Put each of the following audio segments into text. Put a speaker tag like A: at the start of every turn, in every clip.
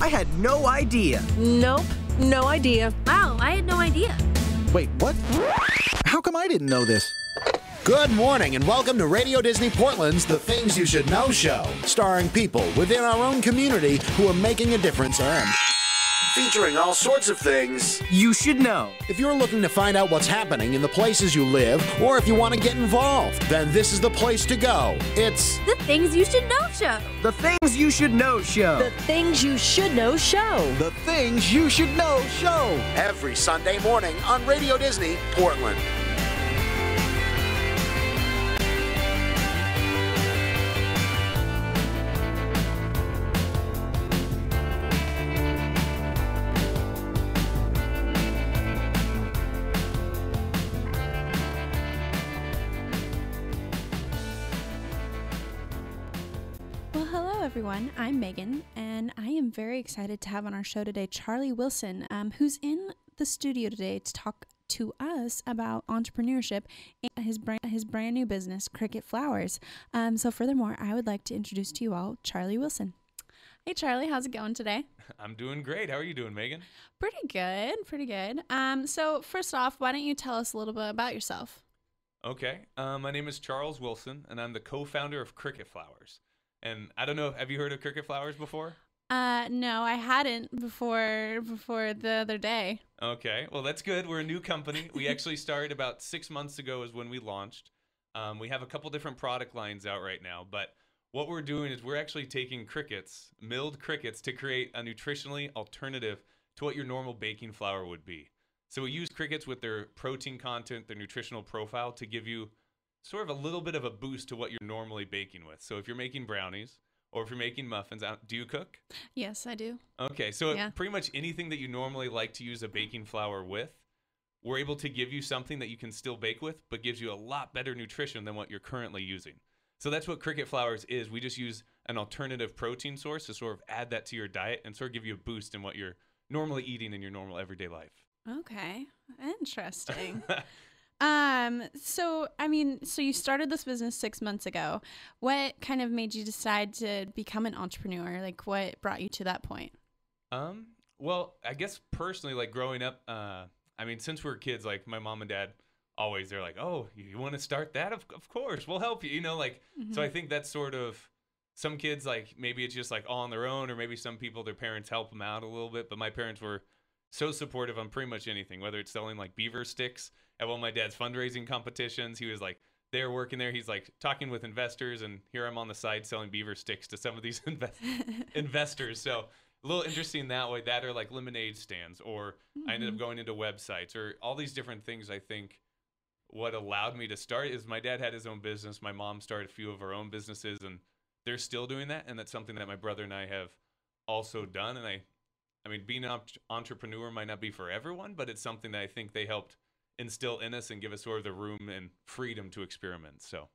A: I had no idea.
B: Nope, no idea.
C: Wow, I had no idea.
A: Wait, what? How come I didn't know this?
D: Good morning and welcome to Radio Disney Portland's The Things You Should Know show, starring people within our own community who are making a difference and featuring all sorts of things
A: You should know.
D: If you're looking to find out what's happening in the places you live, or if you want to get involved, then this is the place to go. It's
C: The Things You Should Know show.
A: The Things You Should Know show.
B: The Things You Should Know show.
A: The Things You Should Know show.
D: every Sunday morning on Radio Disney Portland.
E: Well, hello everyone. I'm Megan, and I am very excited to have on our show today Charlie Wilson, who's in the studio today to talk to us about entrepreneurship and his brand new business, Cricket Flowers. So furthermore, I would like to introduce to you all Charlie Wilson. Hey Charlie, how's it going today?
F: I'm doing great. How are you doing, Megan?
E: Pretty good. So first off, why don't you tell us a little bit about yourself?
F: Okay. My name is Charles Wilson, and I'm the co-founder of Cricket Flowers. And I don't know, have you heard of Cricket Flowers before?
E: No, I hadn't before the other day.
F: Okay. Well, that's good. We're a new company. We actually started about 6 months ago is when we launched. We have a couple different product lines out right now, but what we're doing is we're actually taking crickets, milled crickets, to create a nutritionally alternative to what your normal baking flour would be. So we use crickets with their protein content, their nutritional profile, to give you sort of a little bit of a boost to what you're normally baking with. So if you're making brownies or if you're making muffins, do you cook?
E: Yes, I do.
F: Okay, so
E: Yeah.
F: pretty much anything that you normally like to use a baking flour with, we're able to give you something that you can still bake with, but gives you a lot better nutrition than what you're currently using. So that's what Cricket Flowers is. We just use an alternative protein source to sort of add that to your diet and sort of give you a boost in what you're normally eating in your normal everyday life.
E: Okay, interesting. So you started this business 6 months ago. What kind of made you decide to become an entrepreneur? Like, what brought you to that point?
F: Well, I guess personally, like growing up, since we were kids, like my mom and dad always, they're like, oh, you want to start that? Of course, we'll help you, So I think that's sort of, some kids, like maybe it's just like all on their own, or maybe some people, their parents help them out a little bit. But my parents were so supportive on pretty much anything, whether it's selling like beaver sticks at one of my dad's fundraising competitions. He was like, they're working there. He's like talking with investors, and here I'm on the side selling beaver sticks to some of these investors. So a little interesting that way, that or like lemonade stands, or I ended up going into websites or all these different things. I think what allowed me to start is my dad had his own business. My mom started a few of her own businesses, and they're still doing that. And that's something that my brother and I have also done. And I mean, being an entrepreneur might not be for everyone, but it's something that I think they helped instill in us and give us sort of the room and freedom to experiment. So,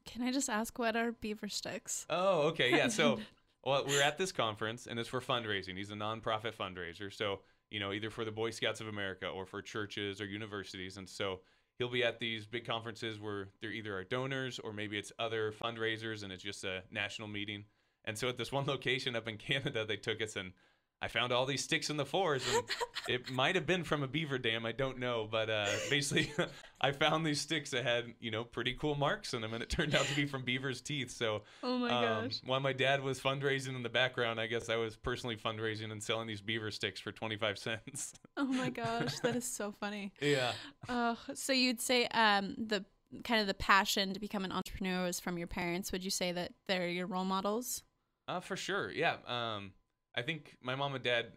E: Can I just ask, what are beaver sticks?
F: oh, okay, yeah. So, well, we're at this conference, and it's for fundraising. He's a nonprofit fundraiser, so either for the Boy Scouts of America or for churches or universities. And so he'll be at these big conferences where they're either our donors or maybe it's other fundraisers, and it's just a national meeting. And so at this one location up in Canada, they took us, and I found all these sticks in the forest, and it might have been from a beaver dam. I don't know. But basically, I found these sticks that had, pretty cool marks in them, and it turned out to be from beaver's teeth. So
E: Oh my gosh.
F: while my dad was fundraising in the background, I guess I was personally fundraising and selling these beaver sticks for 25 cents.
E: Oh my gosh, that is so funny.
F: Yeah.
E: So you'd say the kind of the passion to become an entrepreneur was from your parents. Would you say that they're your role models?
F: For sure. Yeah. I think my mom and dad,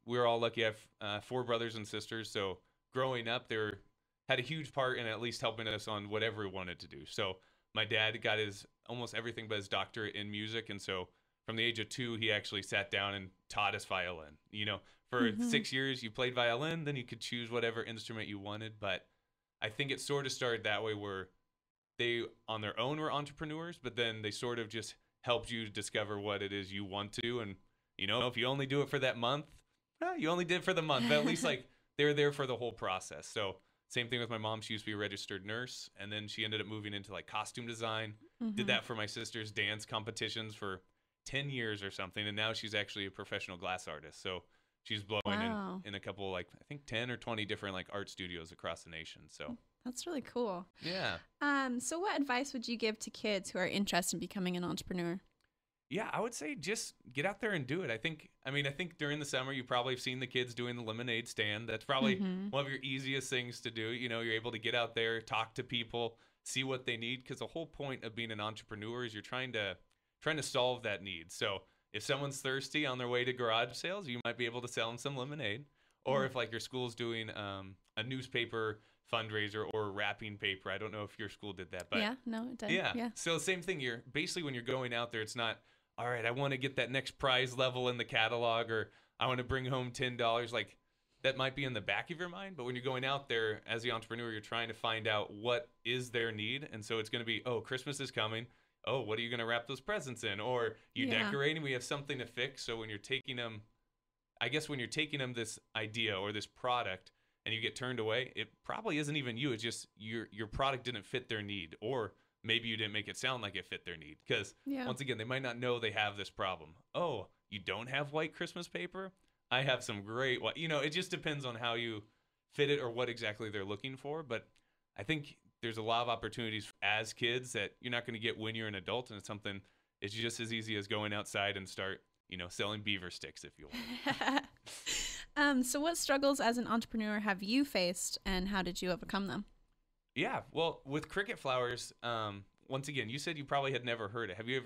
F: we were all lucky. I have 4 brothers and sisters. So growing up, had a huge part in at least helping us on whatever we wanted to do. So my dad got his almost everything but his doctorate in music. And so from the age of 2, he actually sat down and taught us violin. For 6 years, you played violin, then you could choose whatever instrument you wanted. But I think it sort of started that way, where they on their own were entrepreneurs, but then they sort of just helped you discover what it is you want to do. And if you only do it for that month, you only did it for the month. But at least like they're there for the whole process. So same thing with my mom. She used to be a registered nurse, and then she ended up moving into like costume design. Did that for my sister's dance competitions for 10 years or something, and now she's actually a professional glass artist. So she's blowing
E: Wow.
F: in a couple, like, I think 10 or 20 different like art studios across the nation. So
E: That's really cool.
F: yeah.
E: So what advice would you give to kids who are interested in becoming an entrepreneur?
F: Yeah, I would say just get out there and do it. I think during the summer you probably have seen the kids doing the lemonade stand. That's probably one of your easiest things to do. You know, you're able to get out there, talk to people, see what they need, because the whole point of being an entrepreneur is you're trying to solve that need. So if someone's thirsty on their way to garage sales, you might be able to sell them some lemonade. Or if like your school's doing a newspaper fundraiser or wrapping paper. I don't know if your school did that, but
E: Yeah, no, it does.
F: yeah. So same thing. You're basically, when you're going out there, it's not, all right, I want to get that next prize level in the catalog, or I want to bring home $10. Like, that might be in the back of your mind, but when you're going out there as the entrepreneur, you're trying to find out what is their need. And so it's going to be, oh, Christmas is coming. Oh, what are you going to wrap those presents in? Or you
E: Yeah.
F: decorating, we have something to fix. So when you're taking them, this idea or this product and you get turned away, it probably isn't even you. It's just your product didn't fit their need, or maybe you didn't make it sound like it fit their need. Because
E: Yeah.
F: once again, they might not know they have this problem. Oh, you don't have white Christmas paper? I have some great white. You know, it just depends on how you fit it or what exactly they're looking for. But I think there's a lot of opportunities as kids that you're not going to get when you're an adult, and it's something, it's just as easy as going outside and start, selling beaver sticks if you want.
E: So what struggles as an entrepreneur have you faced, and how did you overcome them?
F: Yeah, well, with cricket flowers, once again, you said you probably had never heard it. Have you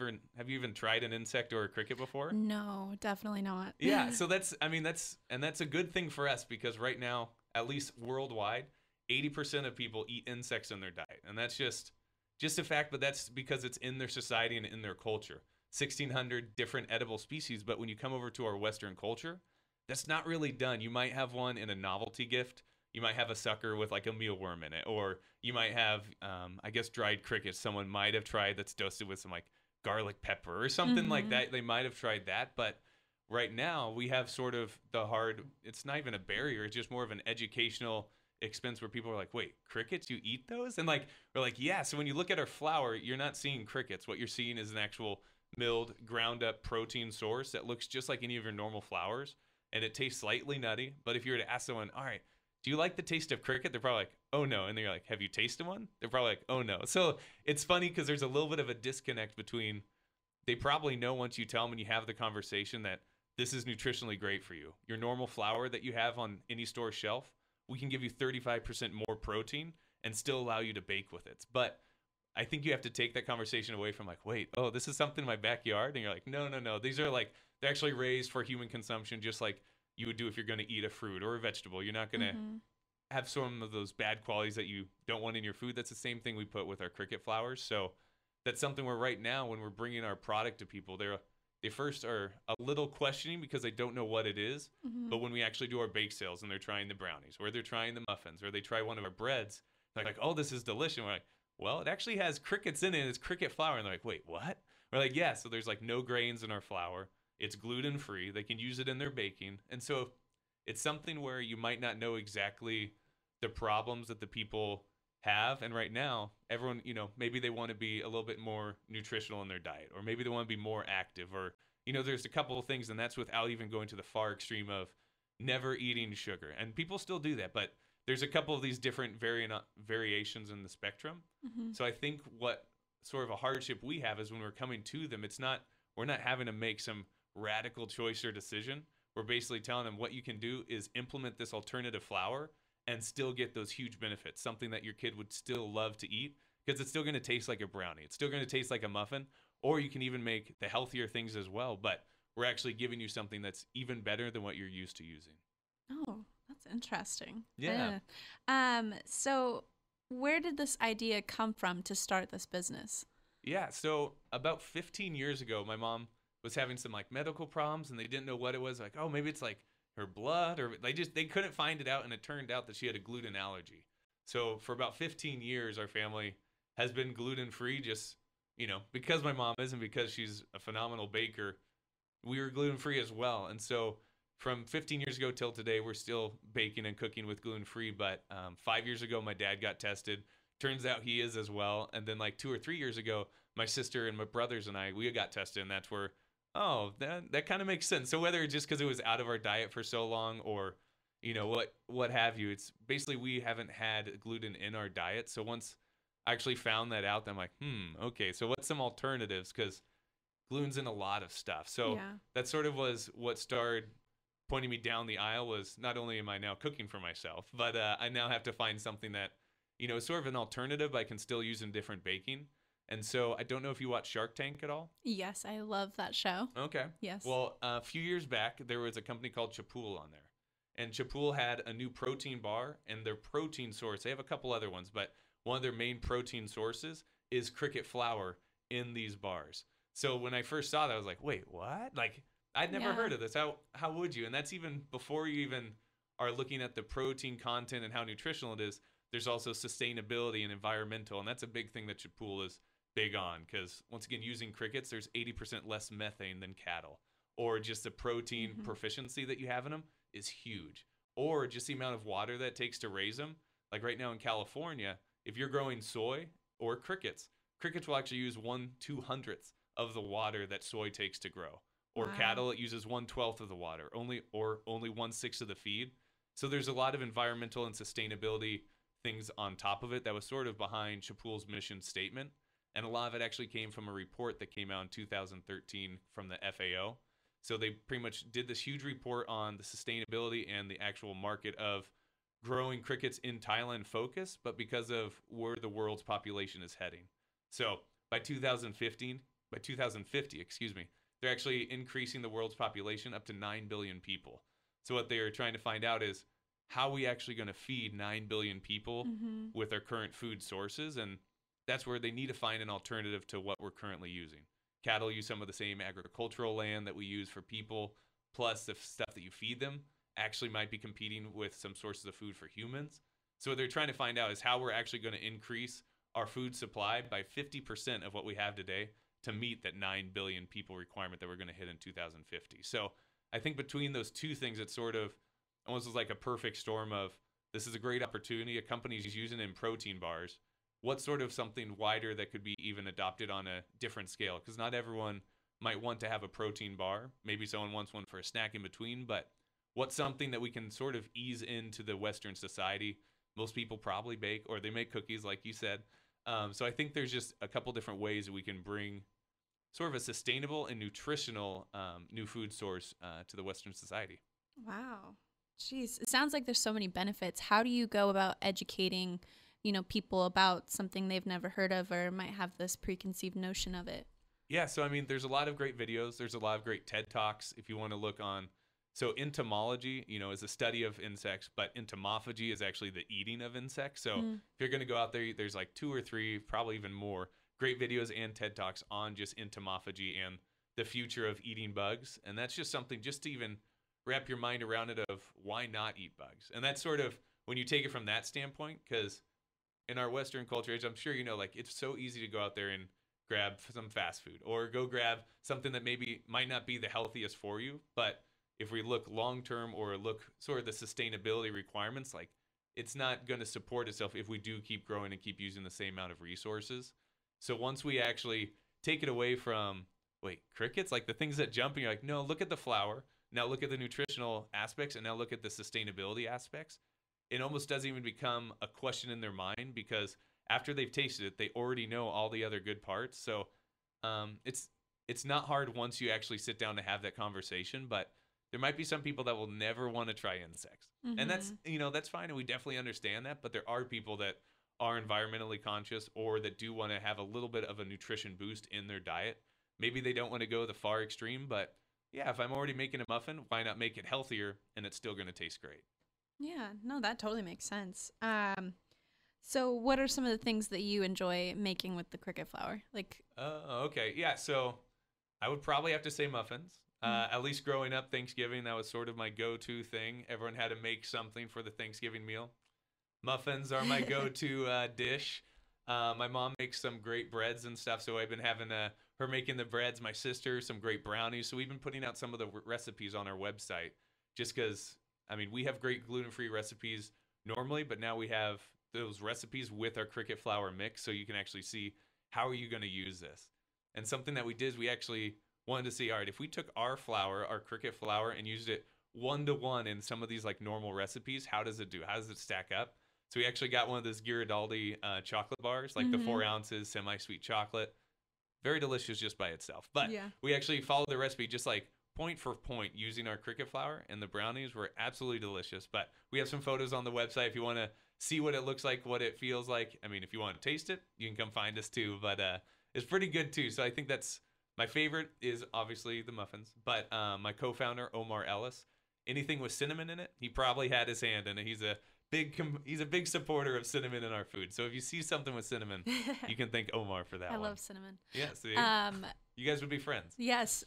F: even tried an insect or a cricket before?
E: No, definitely not.
F: Yeah, so that's a good thing for us, because right now, at least worldwide, 80% of people eat insects in their diet, and that's just a fact. But that's because it's in their society and in their culture. 1,600 different edible species, but when you come over to our Western culture, that's not really done. You might have one in a novelty gift. You might have a sucker with like a mealworm in it, or you might have, dried crickets. Someone might have tried that's dosed with some like garlic pepper or something like that. They might have tried that, but right now we have sort of it's not even a barrier. It's just more of an educational expense where people are like, wait, crickets, you eat those? And like, we're like, yeah. So when you look at our flour, you're not seeing crickets. What you're seeing is an actual milled, ground up protein source that looks just like any of your normal flours. And it tastes slightly nutty. But if you were to ask someone, all right, do you like the taste of cricket? They're probably like, oh no. And they're like, have you tasted one? They're probably like, oh no. So it's funny because there's a little bit of a disconnect between, they probably know once you tell them and you have the conversation that this is nutritionally great for you. Your normal flour that you have on any store shelf, we can give you 35% more protein and still allow you to bake with it. But I think you have to take that conversation away from like, wait, oh, this is something in my backyard? And you're like, no. These are like, they're actually raised for human consumption, just like you would do if you're going to eat a fruit or a vegetable. You're not going to have some of those bad qualities that you don't want in your food. That's the same thing we put with our cricket flowers. So that's something where right now, when we're bringing our product to people, they first are a little questioning because they don't know what it is. But when we actually do our bake sales and they're trying the brownies, or they're trying the muffins, or they try one of our breads, they're like, oh, this is delicious. And we're like, well, it actually has crickets in it. It's cricket flour. And they're like, wait, what? We're like, yeah. So there's like no grains in our flour. It's gluten-free. They can use it in their baking. And so it's something where you might not know exactly the problems that the people have. And right now, everyone, maybe they want to be a little bit more nutritional in their diet, or maybe they want to be more active, or, there's a couple of things, and that's without even going to the far extreme of never eating sugar. And people still do that, but there's a couple of these different variations in the spectrum. So I think what sort of a hardship we have is when we're coming to them, we're not having to make some radical choice or decision. We're basically telling them what you can do is implement this alternative flour and still get those huge benefits, something that your kid would still love to eat, because it's still going to taste like a brownie. It's still going to taste like a muffin, or you can even make the healthier things as well. But we're actually giving you something that's even better than what you're used to using.
E: Oh, that's interesting.
F: Yeah.
E: So where did this idea come from to start this business?
F: Yeah, so about 15 years ago, my mom was having some like medical problems, and they didn't know what it was. Like, oh, maybe it's like her blood, or they couldn't find it out, and it turned out that she had a gluten allergy. So for about 15 years, our family has been gluten-free, just, because my mom is, and because she's a phenomenal baker, we were gluten-free as well. And so from 15 years ago till today, we're still baking and cooking with gluten-free. But 5 years ago, my dad got tested. Turns out he is as well. And then like 2 or 3 years ago, my sister and my brothers and we got tested, and that's where Oh, that kind of makes sense. So whether it's just because it was out of our diet for so long, or what have you, it's basically we haven't had gluten in our diet. So once I actually found that out, I'm like, okay. So what's some alternatives? Because gluten's in a lot of stuff. So
E: Yeah.
F: that sort of was what started pointing me down the aisle. Was not only am I now cooking for myself, but I now have to find something that is sort of an alternative I can still use in different baking. And so I don't know if you watch Shark Tank at all.
E: Yes, I love that show.
F: Okay.
E: Yes.
F: Well, a few years back, there was a company called Chipotle on there. And Chipotle had a new protein bar, and their protein source, they have a couple other ones, but one of their main protein sources is cricket flour in these bars. So when I first saw that, I was like, wait, what? Like, I'd never
E: Yeah.
F: heard of this. How would you? And that's even before you even are looking at the protein content and how nutritional it is. There's also sustainability and environmental, and that's a big thing that Chipotle is big on, because once again, using crickets, there's 80% less methane than cattle, or just the protein proficiency that you have in them is huge, or just the amount of water that it takes to raise them. Like right now in California, if you're growing soy or crickets will actually use 1/200th of the water that soy takes to grow, or
E: Wow.
F: cattle, it uses 1/12 of the water, only 1/6 of the feed. So there's a lot of environmental and sustainability things on top of it that was sort of behind Chipotle's mission statement. And a lot of it actually came from a report that came out in 2013 from the FAO. So they pretty much did this huge report on the sustainability and the actual market of growing crickets in Thailand focus, but because of where the world's population is heading. So by 2050, excuse me, they're actually increasing the world's population up to 9 billion people. So what they are trying to find out is how are we actually going to feed 9 billion people with our current food sources. And that's where they need to find an alternative to what we're currently using. Cattle use some of the same agricultural land that we use for people, plus the stuff that you feed them actually might be competing with some sources of food for humans. So what they're trying to find out is how we're actually going to increase our food supply by 50% of what we have today to meet that 9 billion people requirement that we're going to hit in 2050. So I think between those two things, it's sort of almost like a perfect storm of this is a great opportunity. A company's using it in protein bars. What's sort of something wider that could be even adopted on a different scale? Because not everyone might want to have a protein bar. Maybe someone wants one for a snack in between, but what's something that we can sort of ease into the Western society? Most people probably bake, or they make cookies, like you said. So I think there's just a couple different ways that we can bring sort of a sustainable and nutritional new food source to the Western society.
E: Wow. Jeez, it sounds like there's so many benefits. How do you go about educating, people about something they've never heard of or might have this preconceived notion of it?
F: Yeah, so I mean, there's a lot of great videos. There's a lot of great TED Talks if you want to look on. So entomology, is a study of insects, but entomophagy is actually the eating of insects. So if you're going to go out there, there's like 2 or 3, probably even more, great videos and TED Talks on just entomophagy and the future of eating bugs. And that's just something just to even wrap your mind around it of why not eat bugs. And that's sort of when you take it from that standpoint, because in our Western culture, as I'm sure you know, like it's so easy to go out there and grab some fast food or go grab something that maybe might not be the healthiest for you. But if we look long term or look sort of the sustainability requirements, like it's not going to support itself if we do keep growing and keep using the same amount of resources. So once we actually take it away from, crickets, like the things that jump and you're like, no, look at the flour. Now look at the nutritional aspects and now look at the sustainability aspects. It almost doesn't even become a question in their mind because after they've tasted it, they already know all the other good parts. So it's not hard once you actually sit down to have that conversation, but there might be some people that will never want to try insects. And that's fine. And we definitely understand that. But there are people that are environmentally conscious or that do want to have a little bit of a nutrition boost in their diet. Maybe they don't want to go the far extreme, but yeah, if I'm already making a muffin, why not make it healthier and it's still going to taste great?
E: Yeah, no, that totally makes sense. So what are some of the things that you enjoy making with the cricket flour?
F: Okay. Yeah. So I would probably have to say muffins. At least growing up, Thanksgiving, that was sort of my go-to thing. Everyone had to make something for the Thanksgiving meal. Muffins are my go-to dish. My mom makes some great breads and stuff, so I've been having her making the breads, my sister, some great brownies. So we've been putting out some of the recipes on our website just because, we have great gluten-free recipes normally, but now we have those recipes with our cricket flour mix, so you can actually see how are you going to use this. And something that we did is we actually wanted to see, all right, if we took our flour, our Cricket flour, and used it 1-to-1 in some of these like normal recipes, how does it do? How does it stack up? So we actually got one of those Ghirardelli chocolate bars, like the 4 ounces semi-sweet chocolate. Very delicious just by itself. But we actually followed the recipe just like point for point using our Cricket flour, and the brownies were absolutely delicious. But we have some photos on the website if you want to see what it looks like, what it feels like. I mean, if you want to taste it, you can come find us too. But it's pretty good too. So I think that's my favorite is obviously the muffins. But my co-founder, Omar Ellis, anything with cinnamon in it, he probably had his hand in it. He's a big supporter of cinnamon in our food. So if you see something with cinnamon, you can thank Omar for that
E: I
F: one.
E: love cinnamon.
F: Yeah, see? You guys would be friends.
E: Yes.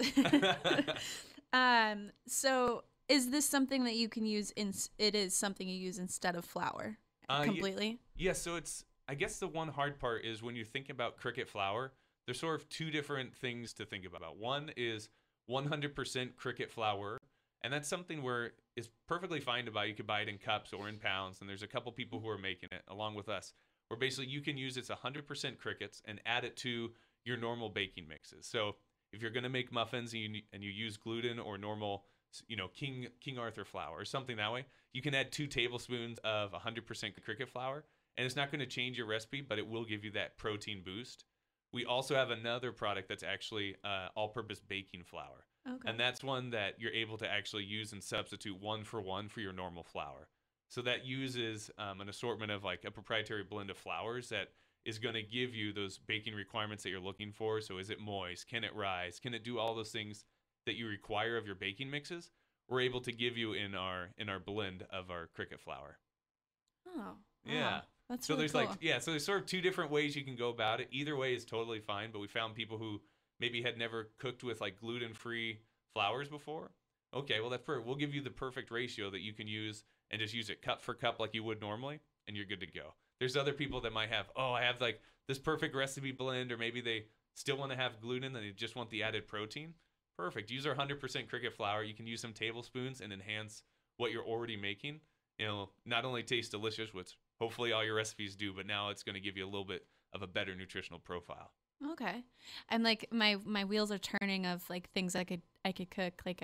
E: So is this something that you can use it is something you use instead of flour completely?
F: Yeah, so I guess the one hard part is when you think about Cricket flour, there's sort of two different things to think about. One is 100% Cricket flour, and that's something where it's perfectly fine to buy. You could buy it in cups or in pounds, and there's a couple people who are making it along with us, where basically you can use it's 100% crickets and add it to your normal baking mixes. So if you're going to make muffins and you use gluten or normal, King Arthur flour or something that way, you can add 2 tablespoons of 100% cricket flour, and it's not going to change your recipe, but it will give you that protein boost. We also have another product that's actually all-purpose baking flour.
E: Okay.
F: And that's one that you're able to actually use and substitute 1-for-1 for your normal flour. So that uses an assortment of like a proprietary blend of flours that is going to give you those baking requirements that you're looking for. So is it moist? Can it rise? Can it do all those things that you require of your baking mixes? We're able to give you in our blend of our Cricket flour.
E: Oh, wow.
F: Yeah.
E: That's
F: so
E: really
F: there's
E: cool.
F: so there's sort of 2 different ways you can go about it. Either way is totally fine, but we found people who maybe had never cooked with like gluten-free flours before. Okay, well that's perfect. We'll give you the perfect ratio that you can use and just use it cup for cup like you would normally, and you're good to go. There's other people that might have, I have like this perfect recipe blend, or maybe they still want to have gluten and they just want the added protein. Perfect. Use our 100% Cricket flour. You can use some tablespoons and enhance what you're already making. Not only taste delicious, which hopefully all your recipes do, but now it's going to give you a little bit of a better nutritional profile.
E: Okay. And like my wheels are turning of like things I could cook, like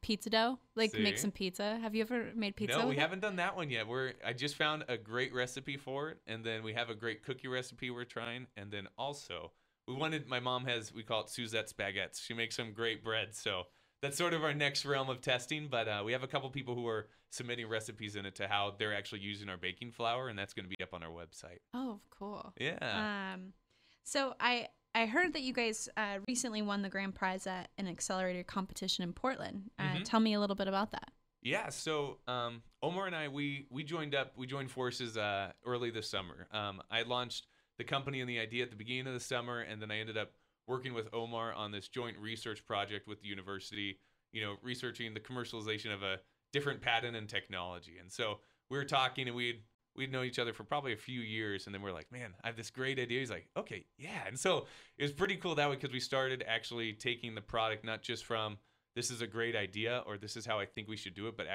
E: pizza dough, like make some pizza. Have you ever made pizza?
F: No, we haven't done that one yet. I just found a great recipe for it, and then we have a great cookie recipe we're trying, and then also my mom we call it Suzette's baguettes. She makes some great bread, so that's sort of our next realm of testing. But we have a couple people who are submitting recipes in it to how they're actually using our baking flour, and that's going to be up on our website.
E: Oh, cool.
F: Yeah.
E: So I heard that you guys recently won the grand prize at an accelerator competition in Portland. Tell me a little bit about that.
F: Yeah, so Omar and I, we joined forces early this summer. I launched the company and the idea at the beginning of the summer, and then I ended up working with Omar on this joint research project with the university, researching the commercialization of a different patent and technology. And so we were talking, and we'd known each other for probably a few years, and then we're like, man, I have this great idea. He's like, okay, yeah. And so it was pretty cool that way, because we started actually taking the product not just from this is a great idea or this is how I think we should do it, but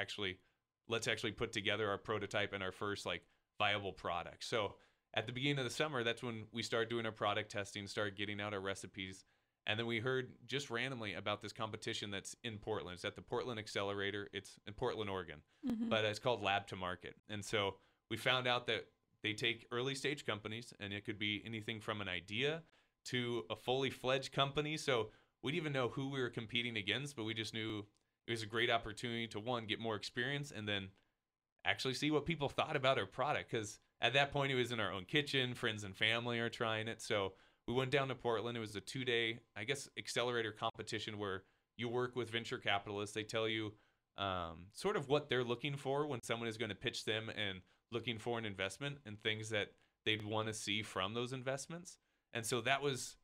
F: let's actually put together our prototype and our first like viable product. So at the beginning of the summer, that's when we started doing our product testing, started getting out our recipes. And then we heard just randomly about this competition that's in Portland. It's at the Portland Accelerator. It's in Portland, Oregon, but it's called Lab to Market. And so we found out that they take early stage companies, and it could be anything from an idea to a fully fledged company. So we didn't even know who we were competing against, but we just knew it was a great opportunity to, one, get more experience, and then actually see what people thought about our product. Because at that point, it was in our own kitchen. Friends and family are trying it. So we went down to Portland. It was a 2-day, accelerator competition where you work with venture capitalists. They tell you sort of what they're looking for when someone is going to pitch them and looking for an investment, and things that they'd want to see from those investments. And so that was,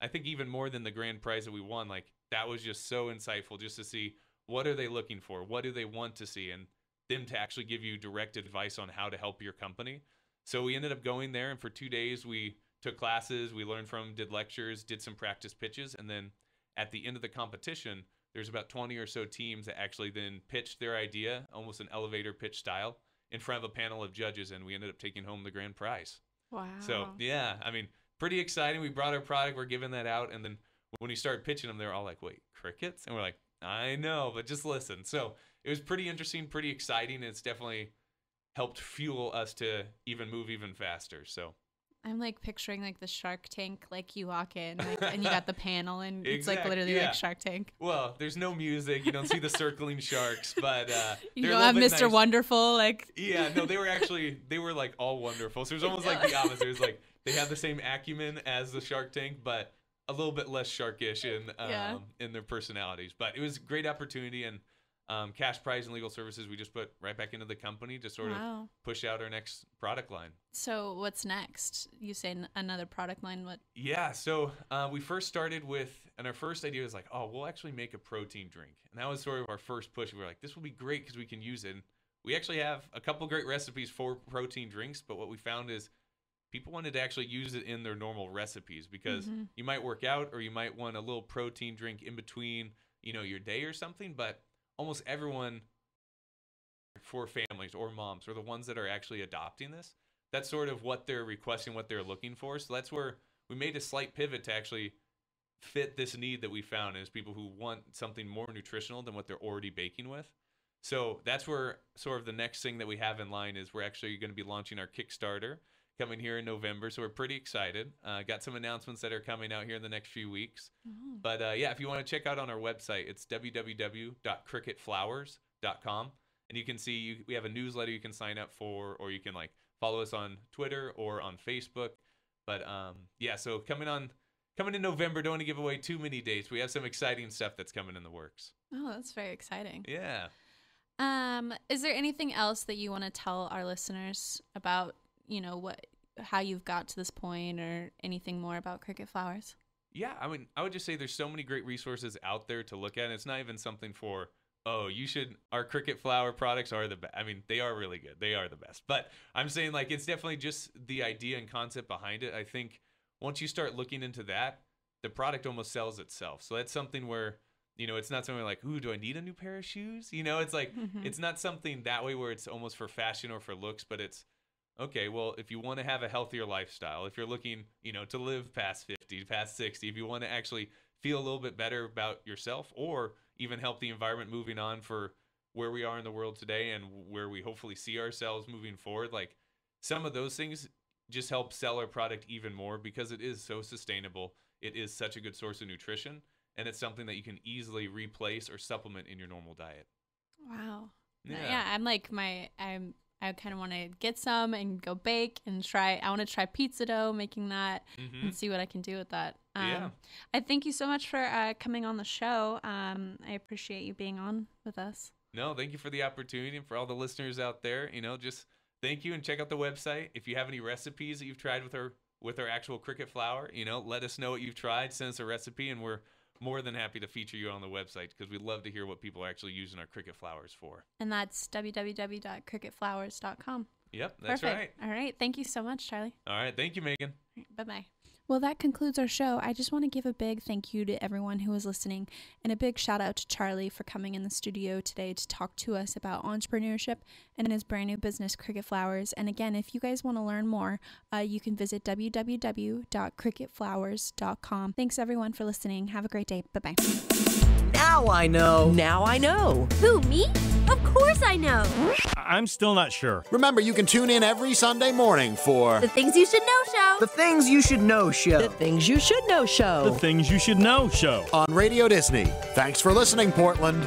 F: I think, even more than the grand prize that we won, like that was just so insightful just to see what are they looking for? What do they want to see? And them to actually give you direct advice on how to help your company. So we ended up going there, and for 2 days we took classes, we learned from, did lectures, did some practice pitches, and then at the end of the competition, there's about 20 or so teams that actually then pitched their idea, almost an elevator pitch style, in front of a panel of judges, and we ended up taking home the grand prize.
E: Wow.
F: So, yeah, pretty exciting. We brought our product, we're giving that out, and then when we started pitching them, they were all like, wait, crickets? And we're like, I know, but just listen. So it was pretty interesting, pretty exciting. It's definitely helped fuel us to even move even faster. So
E: I'm like picturing like the Shark Tank, like you walk in like, and you got the panel and it's like
F: Exactly,
E: literally
F: yeah.
E: like Shark Tank.
F: Well, there's no music. You don't see the circling sharks, but
E: You
F: they're
E: don't
F: a
E: have
F: little bit
E: Mr.
F: nice.
E: Wonderful, like
F: Yeah, no, they were like all wonderful. So it was almost like the opposite. It was like they had the same acumen as the Shark Tank, but a little bit less sharkish in their personalities. But it was a great opportunity, and cash prize and legal services we just put right back into the company to sort of push out our next product line.
E: So what's next? You say another product line. What?
F: Yeah, so we first started with, and our first idea was like, oh, we'll actually make a protein drink. And that was sort of our first push. We were like, this will be great because we can use it. And we actually have a couple great recipes for protein drinks, but what we found is people wanted to actually use it in their normal recipes because you might work out or you might want a little protein drink in between, your day or something, but almost everyone for families or moms or the ones that are actually adopting this, that's sort of what they're requesting, what they're looking for. So that's where we made a slight pivot to actually fit this need that we found as people who want something more nutritional than what they're already baking with. So that's where sort of the next thing that we have in line is we're actually going to be launching our Kickstarter coming here in November. So we're pretty excited. Got some announcements that are coming out here in the next few weeks. But yeah, if you want to check out on our website, it's www.cricketflowers.com. And you can see we have a newsletter you can sign up for, or you can like follow us on Twitter or on Facebook. But yeah, so coming in November, don't want to give away too many dates. We have some exciting stuff that's coming in the works.
E: Oh, that's very exciting.
F: Yeah.
E: Is there anything else that you want to tell our listeners about, how you've got to this point or anything more about Cricket Flowers?
F: Yeah, I mean, I would just say there's so many great resources out there to look at. And it's not even something for, our Cricket Flower products are the best. I mean, they are really good. They are the best. But I'm saying like it's definitely just the idea and concept behind it. I think once you start looking into that, the product almost sells itself. So that's something where, it's not something like, ooh, do I need a new pair of shoes? It's like, it's not something that way where it's almost for fashion or for looks, but it's, okay, well, if you want to have a healthier lifestyle, if you're looking, to live past 50, past 60, if you want to actually feel a little bit better about yourself or even help the environment moving on for where we are in the world today and where we hopefully see ourselves moving forward, like some of those things just help sell our product even more because it is so sustainable. It is such a good source of nutrition, and it's something that you can easily replace or supplement in your normal diet.
E: Wow.
F: Yeah.
E: I kind of want to get some and go bake and try. I want to try pizza dough, making that and see what I can do with that.
F: Yeah.
E: I thank you so much for coming on the show. I appreciate you being on with us.
F: No, thank you for the opportunity, and for all the listeners out there, just thank you, and check out the website. If you have any recipes that you've tried with our actual Cricket Flower, let us know what you've tried. Send us a recipe, and we're more than happy to feature you on the website because we'd love to hear what people are actually using our Cricket Flowers for.
E: And that's www.cricketflowers.com.
F: Yep, that's
E: Perfect.
F: right.
E: All right. Thank you so much, Charlie.
F: All right. Thank you, Megan.
E: Bye-bye. Well, that concludes our show. I just want to give a big thank you to everyone who was listening, and a big shout out to Charlie for coming in the studio today to talk to us about entrepreneurship and his brand new business, Cricket Flowers. And again, if you guys want to learn more, you can visit www.cricketflowers.com. Thanks everyone for listening. Have a great day. Bye-bye.
B: Now I know. Now I know.
C: Who, me? Of course I know.
G: I'm still not sure.
D: Remember, you can tune in every Sunday morning for
C: The Things You Should Know Show.
A: The Things You Should Know Show.
B: The Things You Should Know Show.
G: The Things You Should Know show.
D: on Radio Disney. Thanks for listening, Portland.